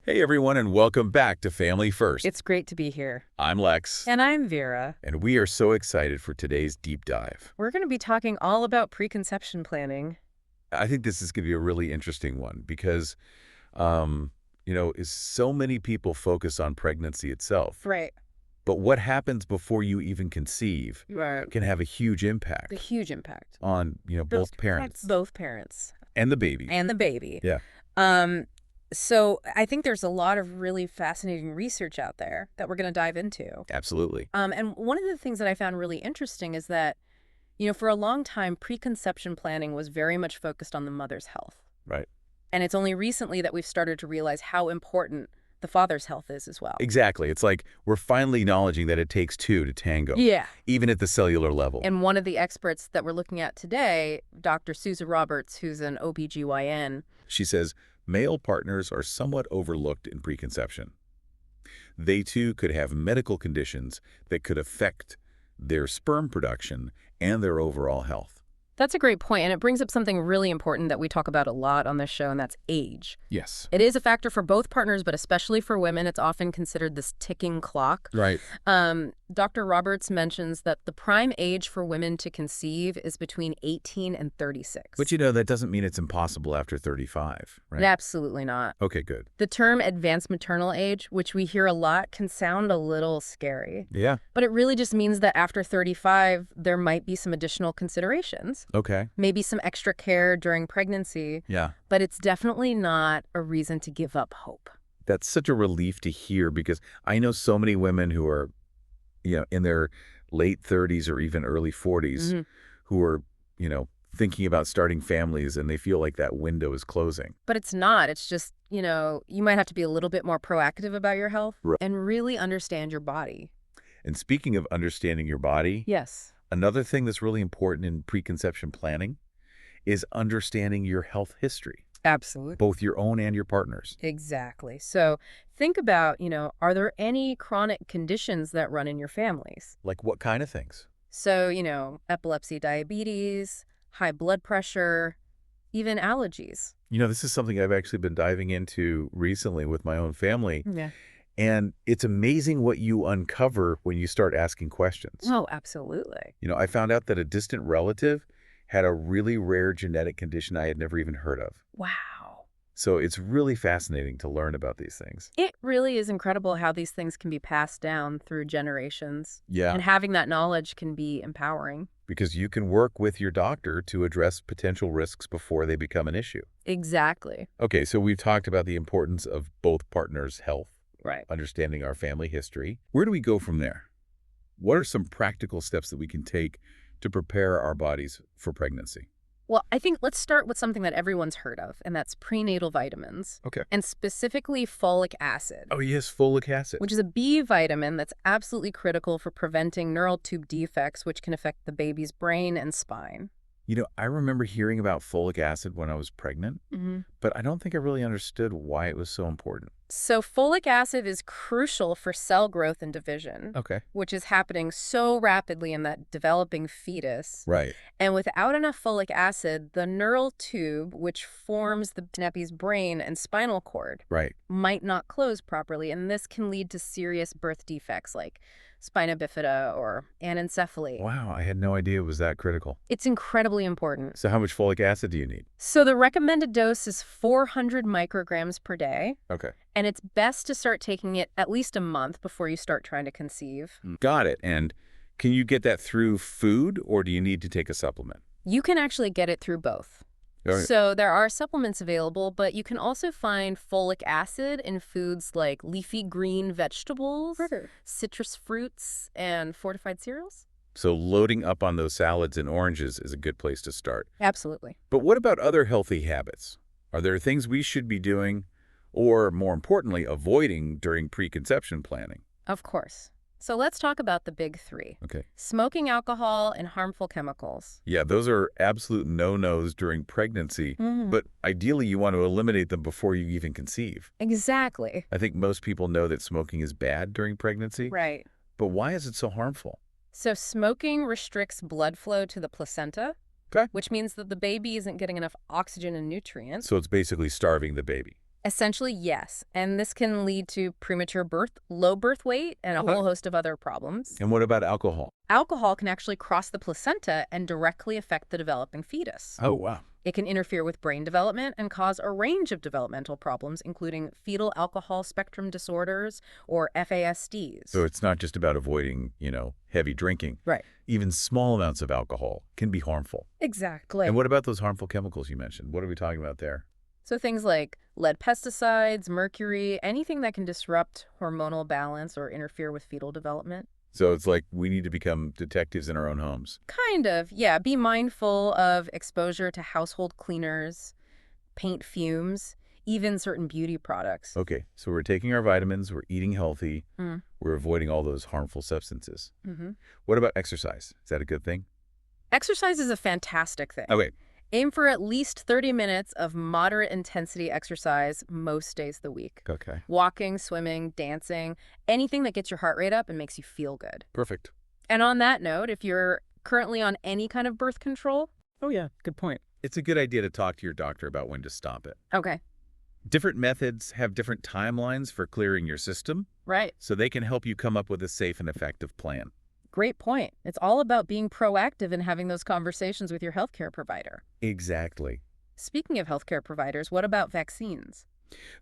Hey everyone, and welcome back to Family First. It's great to be here. I'm Lex. And I'm Vera. And we are so excited for today's deep dive. We're going to be talking all about preconception planning. I think this is going to be a really interesting one because, is so many people focus on pregnancy itself. Right. But what happens before you even conceive can have a huge impact. A huge impact. On, both parents. Both parents. And the baby. And the baby. Yeah. So I think there's a lot of really fascinating research out there that we're going to dive into. Absolutely. And one of the things that I found really interesting is that, for a long time, preconception planning was very much focused on the mother's health. Right. And it's only recently that we've started to realize how important the father's health is as well. Exactly. It's like we're finally acknowledging that it takes two to tango. Yeah. Even at the cellular level. And one of the experts that we're looking at today, Dr. Susan Roberts, who's an OBGYN. She says, male partners are somewhat overlooked in preconception. They too could have medical conditions that could affect their sperm production and their overall health. That's a great point, and it brings up something really important that we talk about a lot on this show, and that's age. Yes. It is a factor for both partners, but especially for women, it's often considered this ticking clock. Right. Dr. Roberts mentions that the prime age for women to conceive is between 18 and 36. But that doesn't mean it's impossible after 35, right? Absolutely not. Okay, good. The term advanced maternal age, which we hear a lot, can sound a little scary. Yeah. But it really just means that after 35, there might be some additional considerations. Okay. Maybe some extra care during pregnancy. Yeah. But it's definitely not a reason to give up hope. That's such a relief to hear because I know so many women who are, in their late 30s or even early 40s who are, thinking about starting families and they feel like that window is closing. But it's not. It's just, you might have to be a little bit more proactive about your health and really understand your body. And speaking of understanding your body. Yes. Another thing that's really important in preconception planning is understanding your health history. Absolutely. Both your own and your partner's. Exactly. So think about, are there any chronic conditions that run in your families? Like what kind of things? So, epilepsy, diabetes, high blood pressure, even allergies. This is something I've actually been diving into recently with my own family. Yeah. And it's amazing what you uncover when you start asking questions. Oh, absolutely. I found out that a distant relative had a really rare genetic condition I had never even heard of. Wow. So it's really fascinating to learn about these things. It really is incredible how these things can be passed down through generations. Yeah. And having that knowledge can be empowering. Because you can work with your doctor to address potential risks before they become an issue. Exactly. Okay, so we've talked about the importance of both partners' health. Right. Understanding our family history. Where do we go from there? What are some practical steps that we can take to prepare our bodies for pregnancy? Well, I think let's start with something that everyone's heard of, and that's prenatal vitamins. Okay. And specifically folic acid. Oh, yes, folic acid. Which is a B vitamin that's absolutely critical for preventing neural tube defects, which can affect the baby's brain and spine. I remember hearing about folic acid when I was pregnant, but I don't think I really understood why it was so important. So folic acid is crucial for cell growth and division, which is happening so rapidly in that developing fetus. Right. And without enough folic acid, the neural tube, which forms the baby's brain and spinal cord, might not close properly. And this can lead to serious birth defects like spina bifida or anencephaly. Wow, I had no idea it was that critical. It's incredibly important. So how much folic acid do you need? So the recommended dose is 400 micrograms per day. Okay. And it's best to start taking it at least a month before you start trying to conceive. Got it. And can you get that through food or do you need to take a supplement? You can actually get it through both. So there are supplements available, but you can also find folic acid in foods like leafy green vegetables, citrus fruits, and fortified cereals. So loading up on those salads and oranges is a good place to start. Absolutely. But what about other healthy habits? Are there things we should be doing or, more importantly, avoiding during preconception planning? Of course. So let's talk about the big three. Okay. Smoking alcohol and harmful chemicals. Yeah, those are absolute no-nos during pregnancy, but ideally you want to eliminate them before you even conceive. Exactly. I think most people know that smoking is bad during pregnancy. Right. But why is it so harmful? So smoking restricts blood flow to the placenta, which means that the baby isn't getting enough oxygen and nutrients. So it's basically starving the baby. Essentially, yes. And this can lead to premature birth, low birth weight, and a whole host of other problems. And what about alcohol? Alcohol can actually cross the placenta and directly affect the developing fetus. Oh, wow. It can interfere with brain development and cause a range of developmental problems, including fetal alcohol spectrum disorders or FASDs. So it's not just about avoiding, heavy drinking. Right. Even small amounts of alcohol can be harmful. Exactly. And what about those harmful chemicals you mentioned? What are we talking about there? So things like lead pesticides, mercury, anything that can disrupt hormonal balance or interfere with fetal development. So it's like we need to become detectives in our own homes. Kind of, yeah. Be mindful of exposure to household cleaners, paint fumes, even certain beauty products. Okay, so we're taking our vitamins, we're eating healthy, Mm. we're avoiding all those harmful substances. Mm-hmm. What about exercise? Is that a good thing? Exercise is a fantastic thing. Okay. Aim for at least 30 minutes of moderate intensity exercise most days of the week. Okay. Walking, swimming, dancing, anything that gets your heart rate up and makes you feel good. Perfect. And on that note, if you're currently on any kind of birth control, Oh, yeah, good point. It's a good idea to talk to your doctor about when to stop it. okay, Different methods have different timelines for clearing your system, right. so they can help you come up with a safe and effective plan. Great point. It's all about being proactive and having those conversations with your healthcare provider. Exactly. Speaking of healthcare providers, what about vaccines?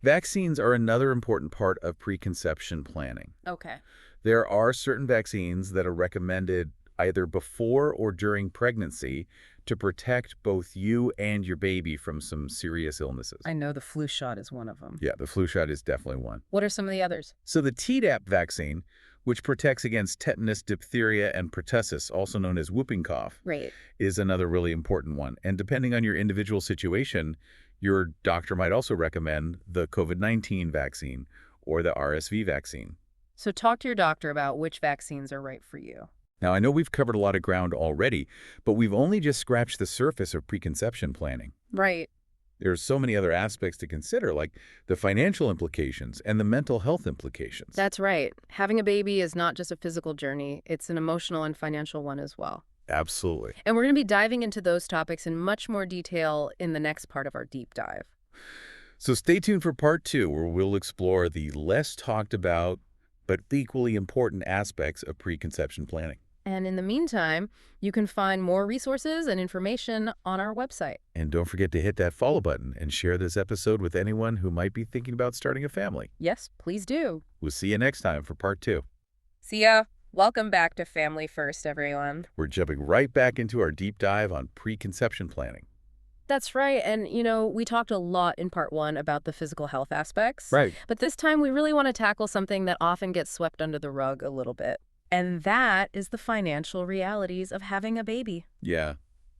Vaccines are another important part of preconception planning. Okay. There are certain vaccines that are recommended either before or during pregnancy to protect both you and your baby from some serious illnesses. I know the flu shot is one of them. Yeah, the flu shot is definitely one. What are some of the others? So the Tdap vaccine, which protects against tetanus, diphtheria, and pertussis, also known as whooping cough, Right. is another really important one. And depending on your individual situation, your doctor might also recommend the COVID-19 vaccine or the RSV vaccine. So talk to your doctor about which vaccines are right for you. Now, I know we've covered a lot of ground already, but we've only just scratched the surface of preconception planning. Right. There's so many other aspects to consider, like the financial implications and the mental health implications. That's right. Having a baby is not just a physical journey, it's an emotional and financial one as well. Absolutely. And we're going to be diving into those topics in much more detail in the next part of our deep dive. So stay tuned for part 2, where we'll explore the less talked about but equally important aspects of preconception planning. And in the meantime, you can find more resources and information on our website. And don't forget to hit that follow button and share this episode with anyone who might be thinking about starting a family. Yes, please do. We'll see you next time for part 2. See ya. Welcome back to Family First, everyone. We're jumping right back into our deep dive on preconception planning. That's right. And, we talked a lot in part 1 about the physical health aspects. Right. But this time we really want to tackle something that often gets swept under the rug a little bit. And that is the financial realities of having a baby. Yeah.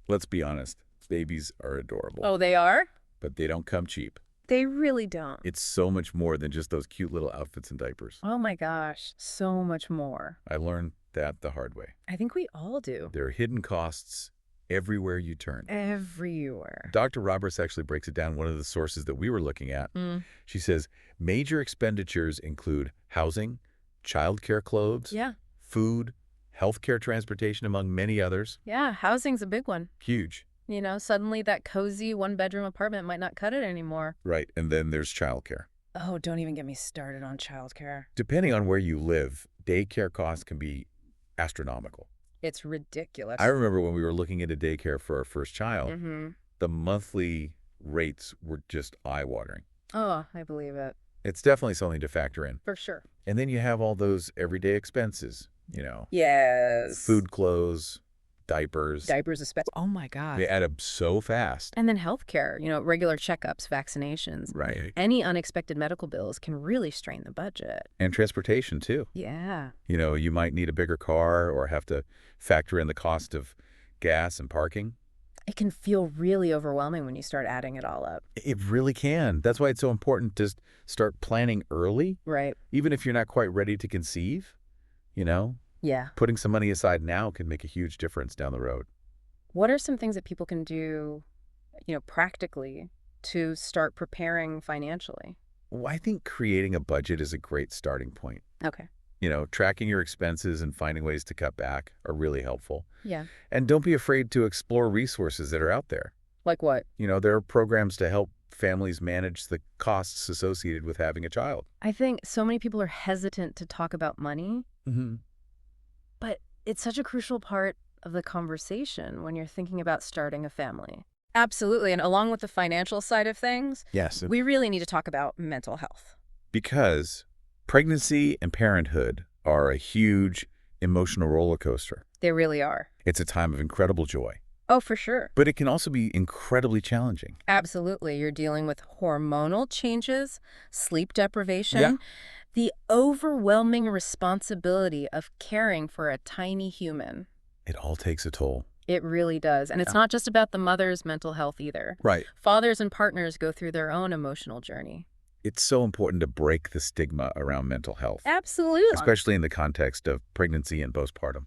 Let's be honest. Babies are adorable. Oh, they are? But they don't come cheap. They really don't. It's so much more than just those cute little outfits and diapers. Oh my gosh, so much more. I learned that the hard way. I think we all do. There are hidden costs everywhere you turn. Everywhere. Dr. Roberts actually breaks it down, one of the sources that we were looking at. She says major expenditures include housing, childcare clothes, food, healthcare, transportation, among many others. Yeah, housing's a big one. Huge. Suddenly that cozy one-bedroom apartment might not cut it anymore. Right, and then there's childcare. Oh, don't even get me started on childcare. Depending on where you live, daycare costs can be astronomical. It's ridiculous. I remember when we were looking into daycare for our first child, the monthly rates were just eye-watering. Oh, I believe it. It's definitely something to factor in. For sure. And then you have all those everyday expenses, Yes. food, clothes, diapers. Diapers especially. Oh my God. They add up so fast. And then healthcare, regular checkups, vaccinations. Right. Any unexpected medical bills can really strain the budget. And transportation, too. Yeah. You might need a bigger car or have to factor in the cost of gas and parking. It can feel really overwhelming when you start adding it all up. It really can. That's why it's so important to start planning early. Right. Even if you're not quite ready to conceive, Yeah. Putting some money aside now can make a huge difference down the road. What are some things that people can do, practically to start preparing financially? Well, I think creating a budget is a great starting point. Okay. Tracking your expenses and finding ways to cut back are really helpful. Yeah. And don't be afraid to explore resources that are out there. Like what? There are programs to help families manage the costs associated with having a child. I think so many people are hesitant to talk about money, Mm-hmm. but it's such a crucial part of the conversation when you're thinking about starting a family. Absolutely. And along with the financial side of things, Yes. we really need to talk about mental health. Because pregnancy and parenthood are a huge emotional roller coaster. They really are. It's a time of incredible joy, Oh, for sure. but it can also be incredibly challenging. Absolutely. You're dealing with hormonal changes, sleep deprivation, Yeah. the overwhelming responsibility of caring for a tiny human. It all takes a toll. It really does. And it's Yeah. not just about the mother's mental health either. Right. Fathers and partners go through their own emotional journey. It's so important to break the stigma around mental health, Absolutely. especially in the context of pregnancy and postpartum.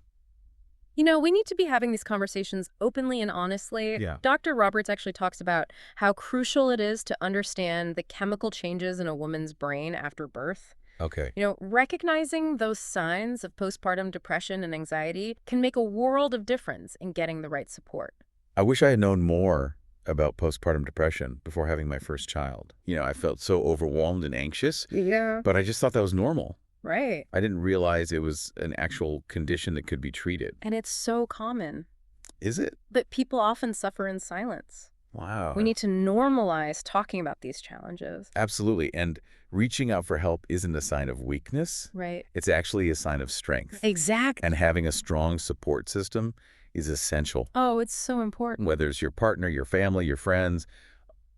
You know, we need to be having these conversations openly and honestly. Yeah. Dr. Roberts actually talks about how crucial it is to understand the chemical changes in a woman's brain after birth. Okay. You know, recognizing those signs of postpartum depression and anxiety can make a world of difference in getting the right support. I wish I had known more about postpartum depression before having my first child. I felt so overwhelmed and anxious, Yeah. but I just thought that was normal. Right. I didn't realize it was an actual condition that could be treated. And it's so common. Is it? But people often suffer in silence. Wow. We need to normalize talking about these challenges. Absolutely. And reaching out for help isn't a sign of weakness. Right. It's actually a sign of strength. Exactly. And having a strong support system is essential. Oh, it's so important. Whether it's your partner, your family, your friends,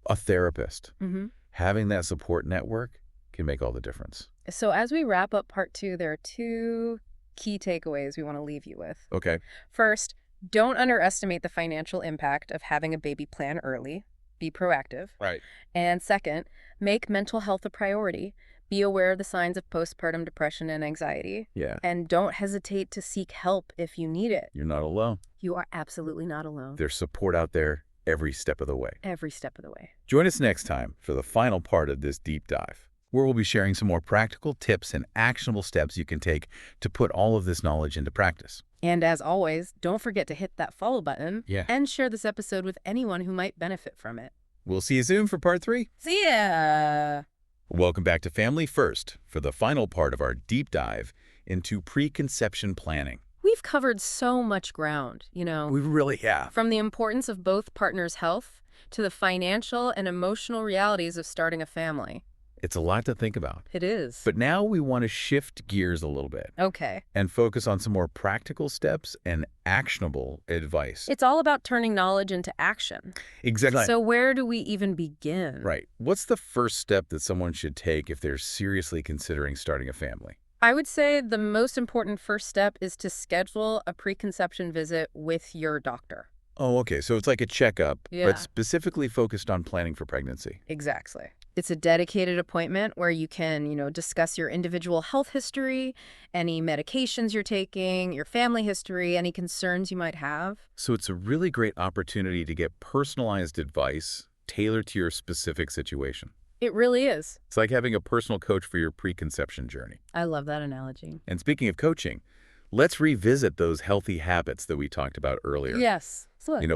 a therapist. Mm-hmm. Having that support network can make all the difference. So as we wrap up part 2, there are 2 key takeaways we want to leave you with. Okay. First, don't underestimate the financial impact of having a baby plan early. Be proactive. Right. And second, make mental health a priority. Be aware of the signs of postpartum depression and anxiety. Yeah. And don't hesitate to seek help if you need it. You're not alone. You are absolutely not alone. There's support out there every step of the way. Every step of the way. Join us next time for the final part of this deep dive, where we'll be sharing some more practical tips and actionable steps you can take to put all of this knowledge into practice. And as always, don't forget to hit that follow button Yeah. and share this episode with anyone who might benefit from it. We'll see you soon for part 3. See ya! Welcome back to Family First for the final part of our deep dive into preconception planning. We've covered so much ground, We really have. from the importance of both partners' health to the financial and emotional realities of starting a family. It's a lot to think about. It is. But now we want to shift gears a little bit Okay. and focus on some more practical steps and actionable advice. It's all about turning knowledge into action. Exactly. So where do we even begin? Right. What's the first step that someone should take if they're seriously considering starting a family? I would say the most important first step is to schedule a preconception visit with your doctor. Oh, okay. So it's like a checkup, Yeah. but specifically focused on planning for pregnancy. Exactly. It's a dedicated appointment where you can, discuss your individual health history, any medications you're taking, your family history, any concerns you might have. So it's a really great opportunity to get personalized advice tailored to your specific situation. It really is. It's like having a personal coach for your preconception journey. I love that analogy. And speaking of coaching, let's revisit those healthy habits that we talked about earlier. Yes.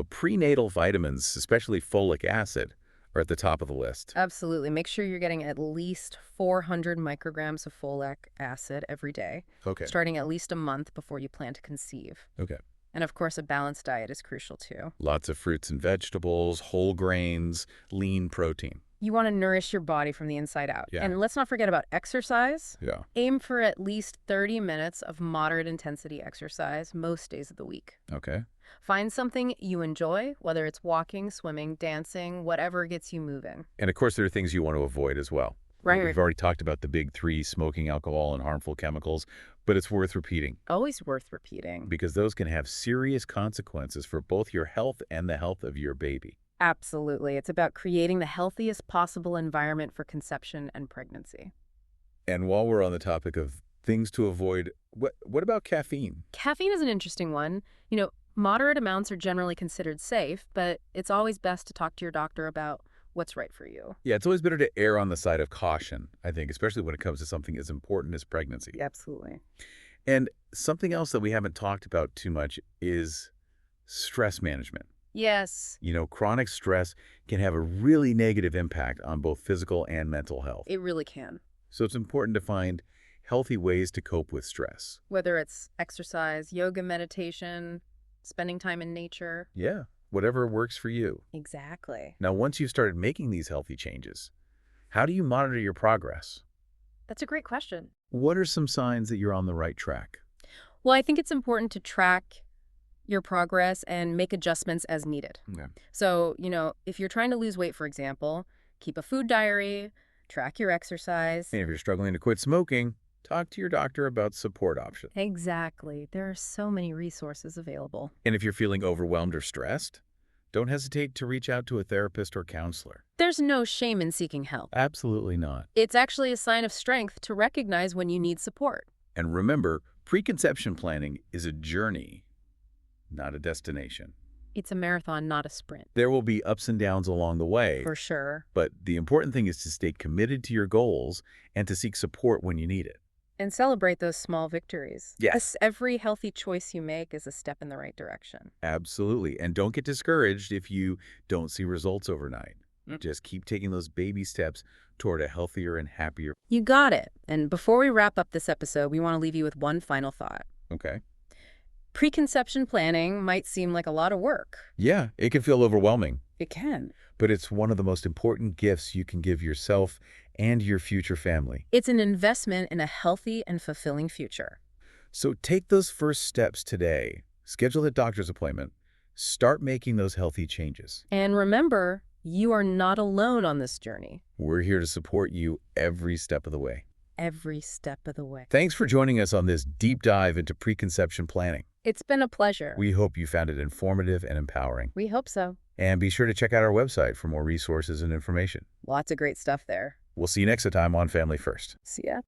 Prenatal vitamins, especially folic acid, are at the top of the list. Absolutely. Make sure you're getting at least 400 micrograms of folic acid every day, Okay. starting at least a month before you plan to conceive. Okay. And of course, a balanced diet is crucial too. Lots of fruits and vegetables, whole grains, lean protein. You want to nourish your body from the inside out. Yeah. And let's not forget about exercise. Yeah. Aim for at least 30 minutes of moderate intensity exercise most days of the week. Okay. Find something you enjoy, whether it's walking, swimming, dancing, whatever gets you moving. And of course, there are things you want to avoid as well. Right. We've already talked about the big 3, smoking, alcohol, and harmful chemicals, but it's worth repeating Always worth repeating. because those can have serious consequences for both your health and the health of your baby. Absolutely. It's about creating the healthiest possible environment for conception and pregnancy. And while we're on the topic of things to avoid, what about caffeine? Caffeine is an interesting one. Moderate amounts are generally considered safe, but it's always best to talk to your doctor about what's right for you. Yeah, it's always better to err on the side of caution, I think, especially when it comes to something as important as pregnancy. Absolutely. And something else that we haven't talked about too much is stress management. Yes, Chronic stress can have a really negative impact on both physical and mental health. it really can. So it's important to find healthy ways to cope with stress. Whether it's exercise, yoga, meditation, spending time in nature. Yeah, whatever works for you. Exactly. Now, once you've started making these healthy changes, how do you monitor your progress? That's a great question. What are some signs that you're on the right track? Well, I think it's important to track your progress and make adjustments as needed. Okay. So, if you're trying to lose weight, for example, keep a food diary, track your exercise. And if you're struggling to quit smoking, talk to your doctor about support options. Exactly. There are so many resources available. And if you're feeling overwhelmed or stressed, don't hesitate to reach out to a therapist or counselor. There's no shame in seeking help. Absolutely not. It's actually a sign of strength to recognize when you need support. And remember, preconception planning is a journey, not a destination. It's a marathon, not a sprint. There will be ups and downs along the way, For sure. but the important thing is to stay committed to your goals and to seek support when you need it. And celebrate those small victories. Yes. Every healthy choice you make is a step in the right direction. Absolutely. And don't get discouraged if you don't see results overnight. Just keep taking those baby steps toward a healthier and happier. You got it. And before we wrap up this episode, we want to leave you with one final thought. Okay. Preconception planning might seem like a lot of work. Yeah, it can feel overwhelming, It can. but it's one of the most important gifts you can give yourself and your future family. It's an investment in a healthy and fulfilling future. So take those first steps today. Schedule a doctor's appointment. Start making those healthy changes. And remember, you are not alone on this journey. We're here to support you every step of the way. Every step of the way. Thanks for joining us on this deep dive into preconception planning. It's been a pleasure. We hope you found it informative and empowering. We hope so. And be sure to check out our website for more resources and information. Lots of great stuff there. We'll see you next time on Family First. See ya.